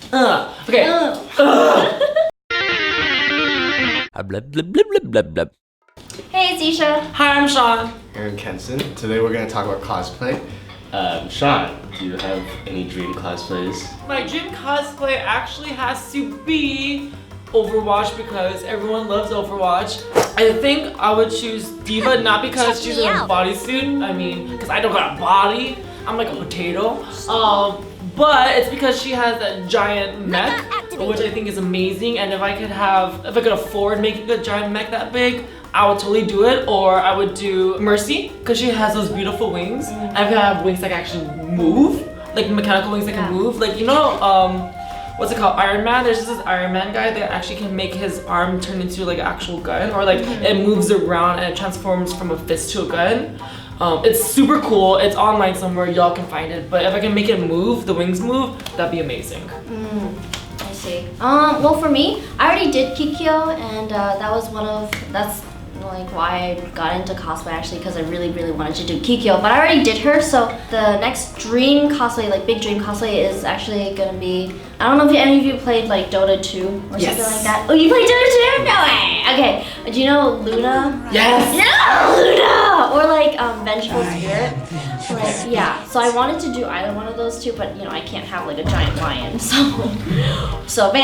Okay. Blah, blah, blah, blah, blah, blah. Hey, it's Yisha. Hi, I'm Sean. And Kenson. Today we're going to talk about cosplay. Sean, do you have any dream cosplays? My dream cosplay actually has to be Overwatch because everyone loves Overwatch. I think I would choose Diva, not because she's in a bodysuit. I mean, because I don't got a body. I'm like a potato. But it's because she has that giant mech, which I think is amazing. And if I could afford making a giant mech that big, I would totally do it. Or I would do Mercy, because she has those beautiful wings. And if I have wings that can actually move, like mechanical wings that can move, like, you know, what's it called? Iron Man. There's this Iron Man guy that actually can make his arm turn into like an actual gun, or like it moves around and it transforms from a fist to a gun. It's super cool. It's online somewhere. Y'all can find it. But if I can make it move, the wings move, that'd be amazing. I see. Well, for me, I already did Kikyo, and that's like why I got into cosplay actually, because I really wanted to do Kikyo, but I already did her. So the next dream cosplay, like big dream cosplay, is actually gonna be, I don't know if any of you played like Dota 2 or something like that. Oh, you played Dota 2? No way! Okay, do you know Luna? Yes! Yeah, Luna! Or like Vengeful Spirit. Like, yeah, so I wanted to do either one of those two, but you know, I can't have like a giant lion, but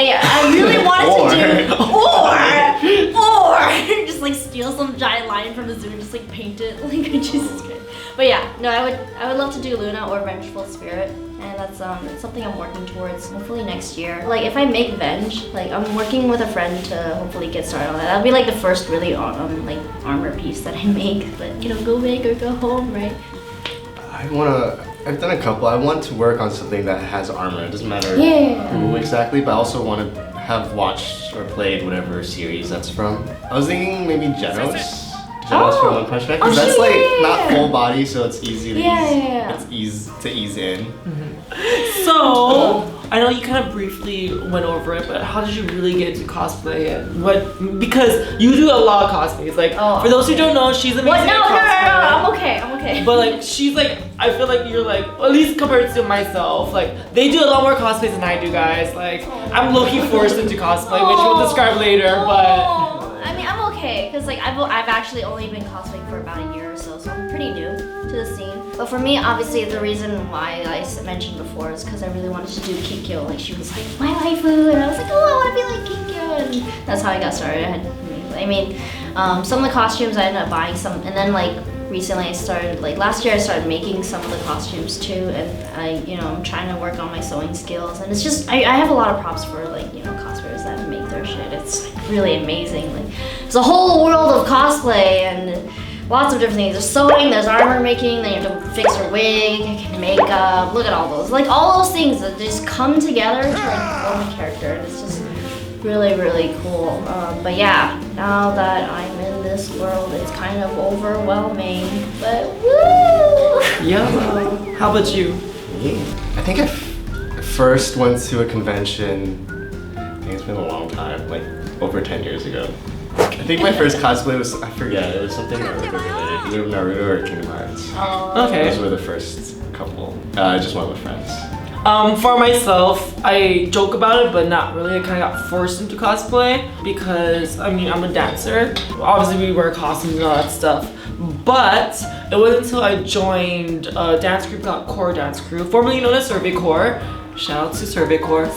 yeah, I really wanted to do, or just like steal some giant lion from the zoo and just like paint it, like Jesus Christ. But yeah, no, I would love to do Luna or Vengeful Spirit, and that's it's something I'm working towards, hopefully next year. Like if I make Venge, like I'm working with a friend to hopefully get started on that. That'll be like the first really like armor piece that I make, but you know, go big or go home, right? I've done a couple. I want to work on something that has armor. It doesn't matter who exactly, but I also want to have watched or played whatever series that's from. I was thinking maybe Genos. Genos from One Punch Man, because that's like not full body, so it's easy to ease in. So, I know you kind of briefly went over it, but how did you really get into cosplay, and because you do a lot of cosplays. Like, for those who don't know, she's amazing at cosplay. I'm okay. But like, she's like, I feel like you're like, at least compared to myself, like, they do a lot more cosplays than I do, guys. Like, I'm low-key forced into cosplay, which we'll describe later, but... I mean, I'm okay, because like, I've actually only been cosplaying for about a year or so I'm pretty new to the scene. But for me, obviously, the reason why I mentioned before is because I really wanted to do Kikyo. Like, she was like, my waifu, and I was like, oh, I want to be like Kikyo, and that's how I got started. I mean, some of the costumes I ended up buying some, and then like, recently I started, like last year I started making some of the costumes too, and I'm trying to work on my sewing skills, and it's just, I have a lot of props for like, cosplayers that make their shit. It's like really amazing. Like, there's a whole world of cosplay and lots of different things. There's sewing, there's armor making, then you have to fix your wig, makeup, look at all those. Like all those things that just come together to like form a character, and it's just really cool. But yeah, now that I'm in this world, it's kind of overwhelming, but woo! Yeah. How about you? I think I first went to a convention, I think it's been a long time, like over 10 years ago. I think my first cosplay was, I forget, it was something Naruto related, either Naruto or Kingdom Hearts. Okay. Those were the first couple. I just went with friends. For myself, I joke about it, but not really. I kind of got forced into cosplay because, I mean, I'm a dancer. Obviously, we wear costumes and all that stuff. But it wasn't until I joined a dance group called Core Dance Crew, formerly known as Survey Corps. Shout out to Survey Corps.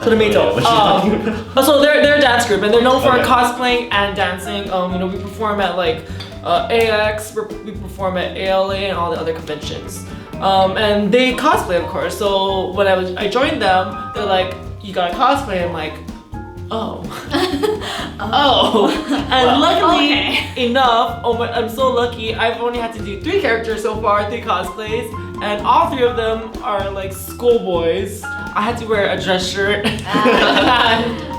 Tomato. So they're a dance group, and they're known for cosplaying and dancing. We perform at like AX, we perform at ALA and all the other conventions. And they cosplay, of course. So when I joined them, they're like, "You gotta cosplay." I'm like, "Oh, And luckily enough, I'm so lucky. I've only had to do 3 characters so far, 3 cosplays, and all 3 of them are like schoolboys. I had to wear a dress shirt.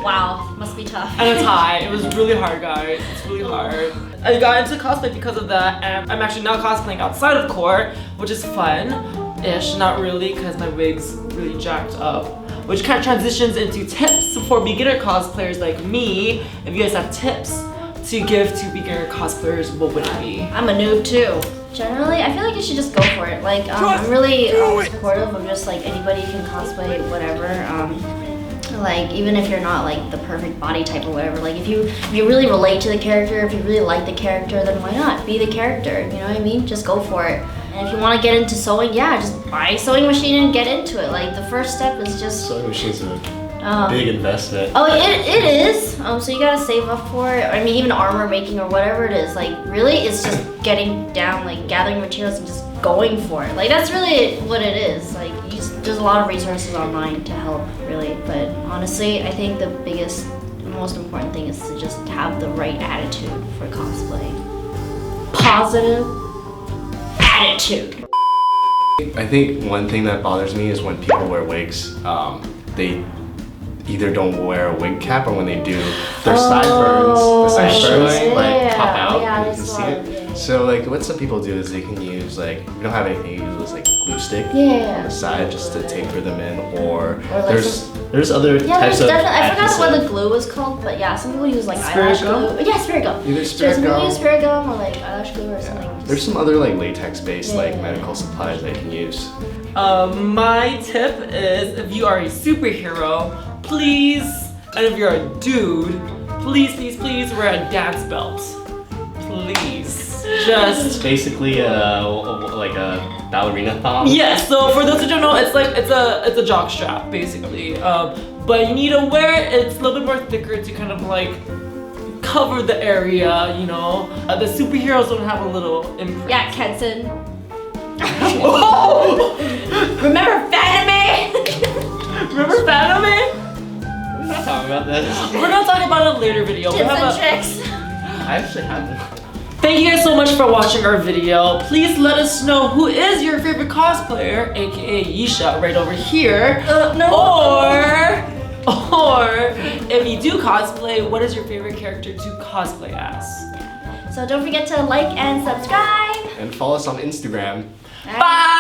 Wow, must be tough. And a tie. It was really hard, guys. It's really hard. I got into cosplay because of that, and I'm actually now cosplaying outside of core, which is fun-ish. Not really, because my wig's really jacked up. Which kind of transitions into tips for beginner cosplayers like me. If you guys have tips to give to beginner cosplayers, what would it be? I'm a noob too. Generally, I feel like you should just go for it. Like, I'm really supportive of just like anybody can cosplay, whatever. Like, even if you're not like the perfect body type or whatever, like if you really relate to the character, if you really like the character, then why not be the character? You know what I mean? Just go for it. And if you want to get into sewing, yeah, just buy a sewing machine and get into it. Like, the first step is just... Sewing machine's a big investment. Oh, it is. So you gotta save up for it. I mean, even armor making or whatever it is. Like, really, it's just getting down, like gathering materials and just going for it. Like, that's really what it is. Like, there's a lot of resources online to help, really. But honestly, I think the biggest, most important thing is to just have the right attitude for cosplay. Positive attitude. I think one thing that bothers me is when people wear wigs, they either don't wear a wig cap, or when they do, their sideburns pop out. Yeah, you can see it. Yeah. So like, what some people do is they can use like, if you don't have anything, you use like glue stick on the side just to taper them in, or like there's other types of I forgot what the glue was called, but yeah, some people use like eyelash glue. Yeah, spirit gum. Either spirit some gum. people use spirit gum or like eyelash glue or something. There's some other like latex-based like medical supplies that you can use. My tip is, if you are a superhero, please, and if you're a dude, please wear a dance belt. Please. Just basically like a ballerina thong. Yes, so for those who don't know, it's a jock strap basically. But you need to wear it, it's a little bit more thicker to kind of like cover the area, you know. The superheroes don't have a little imprint. Yeah, Kenson. Remember Fanime? Remember Fanime? We're not talking about this. We're gonna talk about it in a later video. Tips and tricks. I actually have one. Thank you guys so much for watching our video. Please let us know who is your favorite cosplayer, aka Yisha, right over here. Or if you do cosplay, what is your favorite character to cosplay as? So don't forget to like and subscribe. And follow us on Instagram. Bye!